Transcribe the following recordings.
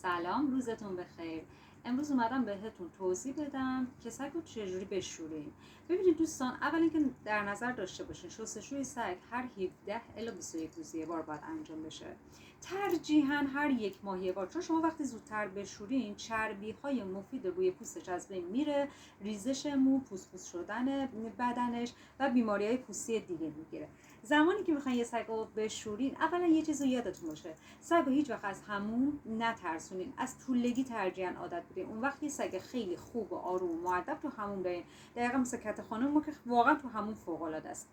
سلام، روزتون بخیر. امروز اومدم بهتون توضیح بدم که سگ رو چجوری بشوریم. ببینید دوستان، اول اینکه در نظر داشته باشین شستشوی سگ هر 17 الی 21 روز یه بار باید انجام بشه. ترجیحاً هر یک ماه یه بار، چون شما وقتی زودتر بشورین چربی‌های مفید روی پوستش از بین میره، ریزش مو، پوست شدن بدنش و بیماری‌های پوستی دیگه میگیره. زمانی که میخواین یه سگ رو بشورین، اولا یه چیزو یادتون باشه، سگ رو هیچ وقت از حموم نترسونین، از طولگی ترجیحاً عادت بدین. اون وقت یه سگ خیلی خوب و آروم و مؤدب تو حموم دارین، دقیقاً مثل کت خانم ما که واقعا تو حموم فوق‌العاده است.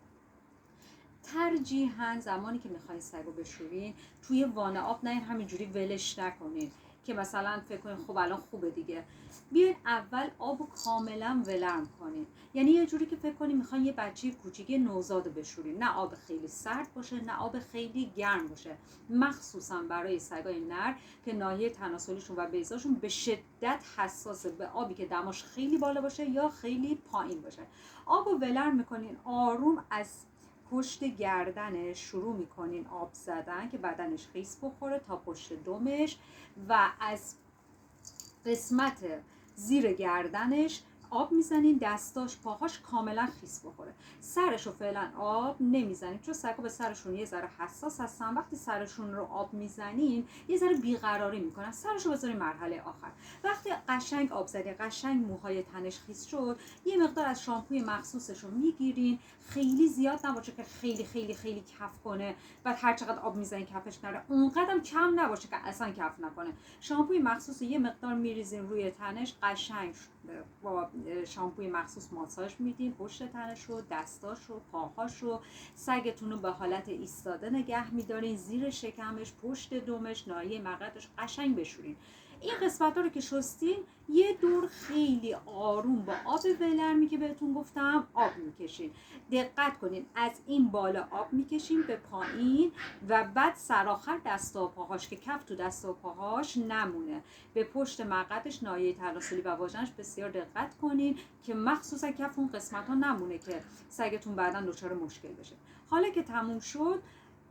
ترجیحاً زمانی که میخواین سگ رو بشورین توی وان آب نین، همینجوری ولش نکنین که مثلا فکر کنین خب الان خوبه دیگه. بیاین اول آبو کاملا ولرم کنین، یعنی یه جوری که فکر کنین میخواین یه بچه کوچیک نوزاد بشورین، نه آب خیلی سرد باشه نه آب خیلی گرم باشه، مخصوصا برای سگای نر که ناحیه تناسلیشون و بیضاشون به شدت حساسه به آبی که دماش خیلی بالا باشه یا خیلی پایین باشه. آبو ولرم میکنین، آروم از پشت گردنش شروع میکنین آب زدن که بدنش خیس بخوره تا پشت دمش و از قسمت زیر گردنش آب میزنین، دستاش پاهاش کاملا خیس بخوره. سرشو فعلا آب نمیزنین چون سگا به سرشون یه ذره حساس هستن، وقتی سرشون رو آب میزنین یه ذره بیقراری میکنن، سرشو بذارین مرحله آخر. وقتی قشنگ آب زدین، قشنگ موهای تنش خیس شد، یه مقدار از شامپوی مخصوصش رو میگیرین، خیلی زیاد نباشه که خیلی خیلی خیلی کف کنه و هر چقدر آب میزنین کفش نره، اونقدرم کم نباشه که اصلا کف نکنه. شامپوی مخصوص یه مقدار میریزین روی تنش، قشنگ با شامپوی مخصوص ماساژ میدین پشت تنش رو، دستاش رو، پاهاش رو. سگتون رو به حالت ایستاده نگه میدارین، زیر شکمش، پشت دمش، ناحیه مقعدش قشنگ بشورین. این قسمت ها رو که شستین یه دور خیلی آروم با آب ولرمی که بهتون گفتم آب میکشین. دقت کنین از این بالا آب میکشین به پایین و بعد سرآخر دست و پاهاش که کف تو دست و پاهاش نمونه، به پشت مقعدش، ناحیه تناسلی و واژنش بسیار دقت کنین که مخصوصا کف اون قسمت ها نمونه که سگتون بعداً دچار مشکل بشه. حالا که تموم شد،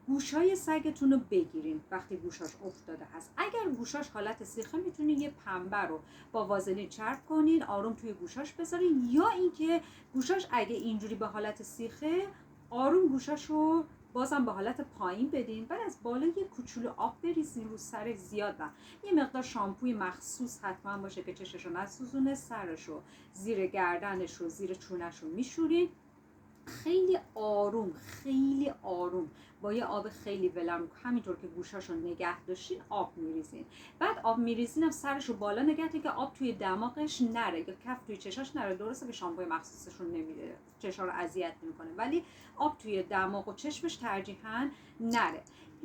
گوشای سگتون رو بگیرین. وقتی گوشاش افتاده هست، اگر گوشاش حالت سیخه، میتونین یه پنبه رو با وازلین چرب کنین، آروم توی گوشاش بذارین، یا اینکه گوشاش اگه اینجوری به حالت سیخه، آروم گوشاش رو بازم به حالت پایین بدین، بعد از بالا یه کوچولو آب بریزین رو سرش، زیاد نه، یه مقدار شامپوی مخصوص حتما باشه که چششو نسوزونه، سرشو، زیر گردنش رو، زیر چونش رو میشورین. خیلی آروم خیلی آروم با یه آب خیلی ولرم، همینطور که گوشاشو نگه داشتین آب میریزین. بعد آب میریزین هم سرشو بالا نگه دارین که آب توی دماغش نره یا کف توی چشاش نره. درسته که شامپوی مخصوصشون نمیره، چشا رو اذیت نمیکنه، ولی آب توی دماغ و چشمش ترجیحاً نره.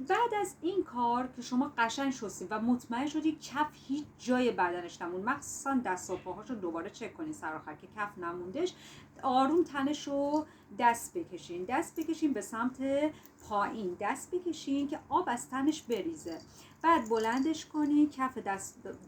بعد از این کار که شما قشنگ شستید و مطمئن شدید کف هیچ جای بدنش نمون، مخصوصا دست و پاهاشو دوباره چک کنین سر آخر که کف نموندش، آروم تنشو دست بکشین به سمت پایین، دست بکشین که آب از تنش بریزه. بعد بلندش کنین، کف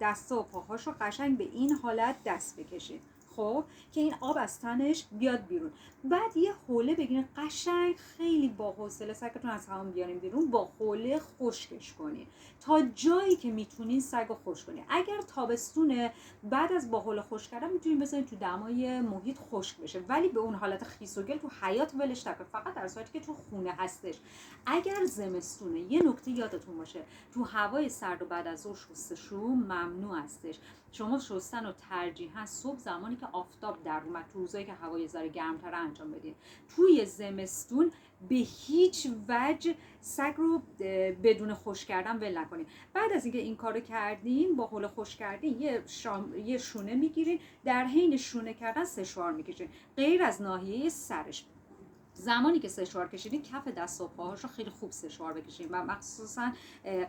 دست و پاهاشو قشنگ به این حالت دست بکشین، خب که این آب از تنش بیاد بیرون. بعد یه حوله بگیرین، قشنگ خیلی با حوصله سگتون از همون بیارین بیرون، با حوله خشکش کنین تا جایی که میتونین سگو خشک کنین. اگر تابستونه، بعد از با حوله خشک کردن میتونین بذارین تو دمای محیط خشک بشه، ولی به اون حالت خیس و گل تو حیاط ولش نکنین، فقط در صورتی که تو خونه هستش. اگر زمستونه، یه نکته یادتون باشه، تو هوای سرد و بعد از ظهر شستشو ممنوع هستش. شما شستن و ترجیحاً صبح زمانی که آفتاب در اومد، تو روزایی که هوای ذره گرم‌تر انجام بدین. توی زمستون به هیچ وجه سگ رو بدون خشک کردن ول نکنین. بعد از اینکه این کارو کردین، با حوله خشک کردین، یه شونه میگیرین، در حین شونه کردن سشوار میکشین غیر از ناحیه سرش. زمانی که سشوار کشیدین کف دست و پاهاش رو خیلی خوب سشوار بکشین و مخصوصا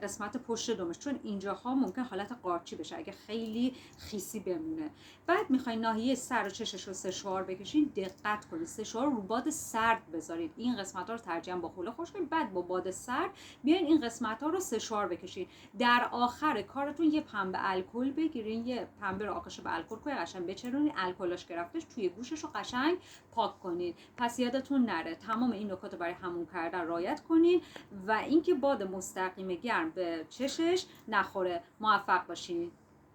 قسمت پشت دمش، چون اینجاها ممکن حالت قارچی بشه اگه خیلی خیسی بمونه. بعد میخواین ناحیه سر و چشش رو سشوار بکشین، دقت کنید سشوار رو باد سرد بذارید، این قسمت ها رو ترجیحاً با حوله خشک کنید، بعد با باد سرد بیاین این قسمت ها رو سشوار بکشین. در آخر کارتون یه پنبه الکل بگیرین، یه پنبه رو آغشته به الکل کنید، قشنگ بچرونید، الکلاش گرفتش توی گوشش رو قشنگ پاک کنید. پس یادتون نره نره. تمام این نکات رو برای حموم کردن رعایت کنین و اینکه باد مستقیم گرم به چشش نخوره. موفق باشین.